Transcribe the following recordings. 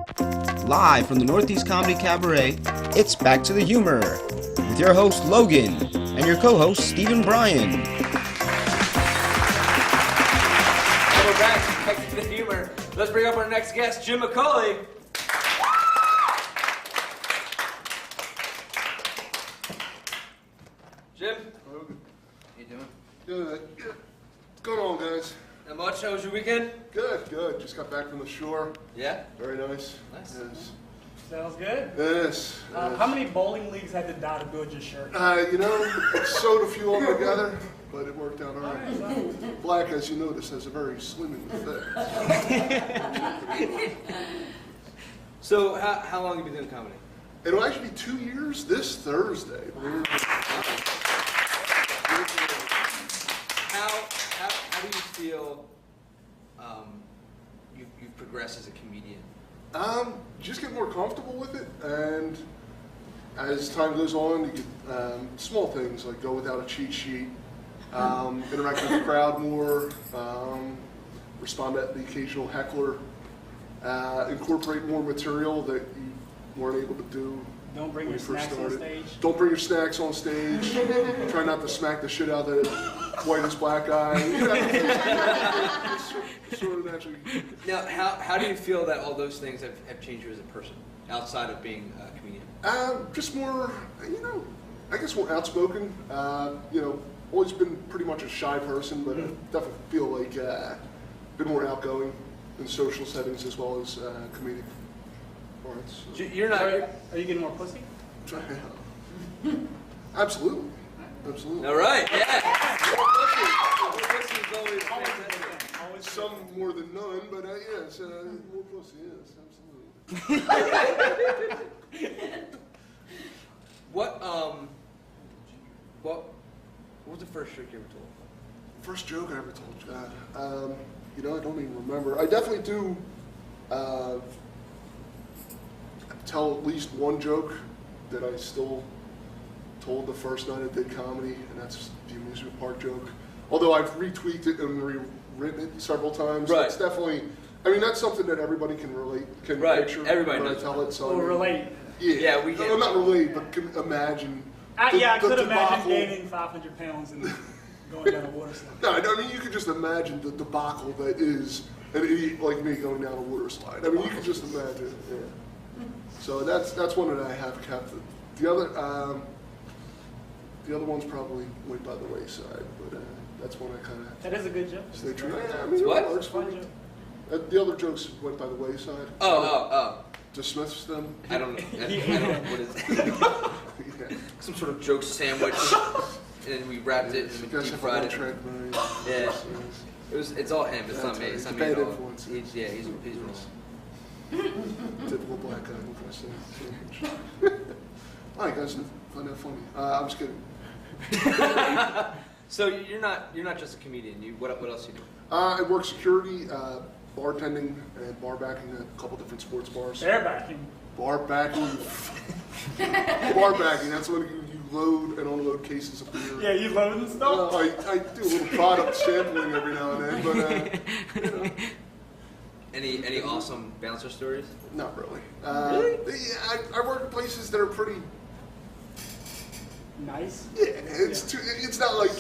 Live from the Northeast Comedy Cabaret, it's Back to the Humor with your host Logan and your co-host Stephen Bryan. And we're back to the humor. Let's bring up our next guest, Jim McCauley. Jim, how you doing? Good. What's going on, guys? Not much. How was your weekend? Good. Just got back from the shore. Yeah? Very nice. Nice. Yes. Sounds good. Yes. How many bowling leagues had to die to build your shirt? It sewed a few of them together, but it worked out all right. Black, as you notice, has a very slimming effect. So, how long have you been doing comedy? It'll actually be 2 years this Thursday. How do you feel you've progressed as a comedian? Just get more comfortable with it, and as time goes on, you get small things like go without a cheat sheet, interact with the crowd more, respond to the occasional heckler, incorporate more material that you weren't able to do. Don't bring when your you first snacks on started. stage. Don't bring your snacks on stage. Try not to smack the shit out of the whitest black guy. Sort of naturally. Now, how do you feel that all those things have changed you as a person, outside of being a comedian? Just more, I guess more outspoken. Always been pretty much a shy person, but I definitely feel like a bit more outgoing in social settings as well as comedic parts. So you're not. Are you getting more pussy? Absolutely. All right. Yeah. More pussy is always fantastic. Some more than none, but yes, more pussy, yes, absolutely. What was the first joke you ever told? First joke I ever told, God. I don't even remember. I definitely do tell at least one joke that I still told the first night I did comedy, and that's the amusement park joke. Although I've retweaked it and rewritten it several times. Right. It's definitely, that's something that everybody can relate, can picture Everybody when knows I tell it. So Or relate? Yeah, we can. Well, not relate, but can imagine. I could imagine debacle. gaining 500 pounds and going down a water slide. No, you could just imagine the debacle that is an idiot like me going down a water slide. You can just imagine it. Yeah. So that's one that I have kept. The other ones probably went by the wayside, but that's one I kind of. That is a good joke. Stay true. What? It works for Fun me. joke. The other jokes went by the wayside. Oh. Dismissed them. I don't know what is it. Yeah. Some sort of joke sandwich, and we wrapped it and You guys deep have fried one it. track mind. Yeah. It's all him. It's not me. It's not me at bad all. influence. He's wrong. Typical black guy. All right, guys, find that funny. I'm just kidding. So you're not just a comedian. What else you do? I work security, bartending, and bar backing at a couple different sports bars. Airbacking. Bar backing. Bar backing. That's when you load and unload cases of beer. Yeah, you loading stuff? Well, I do a little product sampling every now and then, but Any awesome bouncer stories? not really. Really? Yeah, I work in places that are pretty. Nice. Yeah, it's not like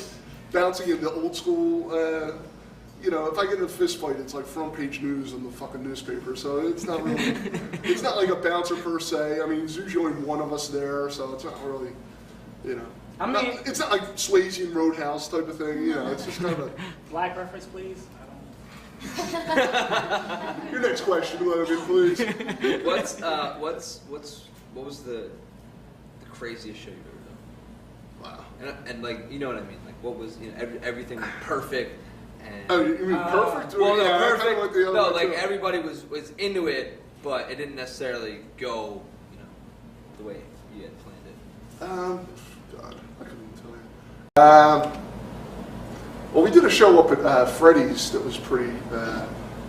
bouncing in the old school. If I get in a fist fight, it's like front page news in the fucking newspaper. So it's not really. It's not like a bouncer per se. There's usually only one of us there, so it's not really. It's not like Swayze and Roadhouse type of thing. It's just kind of a. Black reference, please. Your next question, Logan, please. What was the craziest show you've ever done? Wow. And like, you know what I mean? Like, what was everything was perfect. And, Oh, you mean perfect? well, no, Yeah, I kinda perfect. went the other No, way, like too. everybody was into it, but it didn't necessarily go, the way you had planned it. God, I couldn't tell you. Well, we did a show up at Freddy's that was pretty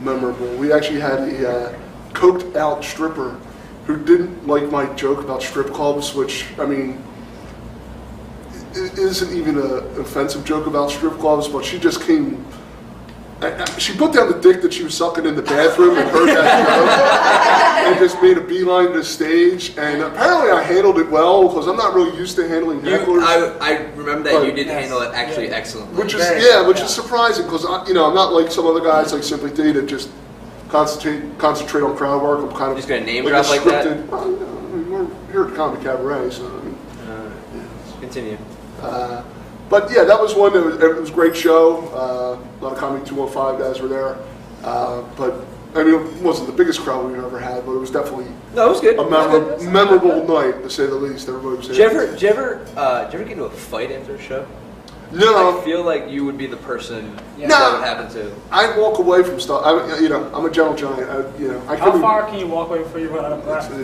memorable. We actually had a coked out stripper who didn't like my joke about strip clubs, which, it isn't even an offensive joke about strip clubs, but she just came. She put down the dick that she was sucking in the bathroom and heard that joke, and just made a beeline to the stage, and apparently I handled it well because I'm not really used to handling hecklers. I remember that But- you did handle it actually excellently. Which is surprising because I'm not like some other guys like Simply D that just concentrate on crowd work. I'm kind of Just gonna name a drop like that? scripted. Well, I mean, we're here at Comedy Cabaret, so. I mean, Continue. but yeah, that was one. It was a great show. A lot of Comedy 215 guys were there. But I mean, it wasn't the biggest crowd we've ever had, but it was definitely No, it was good. a memorable night to say the least. Everybody was Did you ever get into a fight after a show? No. I feel like you would be the person No. that would happen to. I walk away from stuff. I'm a gentle giant. I How far can you walk away before you run out of breath? I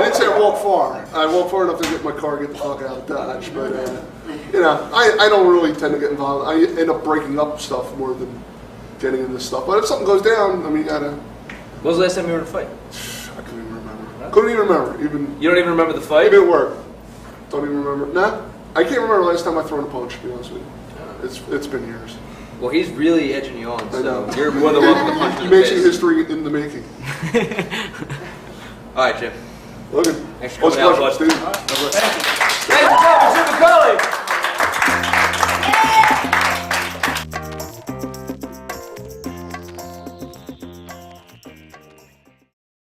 didn't say I walk far. I walk far enough to get my car, get the fuck out of Dodge. But I don't really tend to get involved. I end up breaking up stuff more than getting into stuff. But if something goes down, I mean, you gotta. When was the last time you were in a fight? I couldn't even remember. Couldn't even remember. Even You don't even remember the fight? even at work. Don't even remember. Nah, I can't remember the last time I thrown a punch. To be honest with you, it's been years. Well, he's really edging you on, I so know. you're more than welcome to punch him You in the mentioned face. history in the making. All right, Jim. Logan, Thanks for coming out, bud. Steve. Thank you. Thanks for coming, Jim McCauley.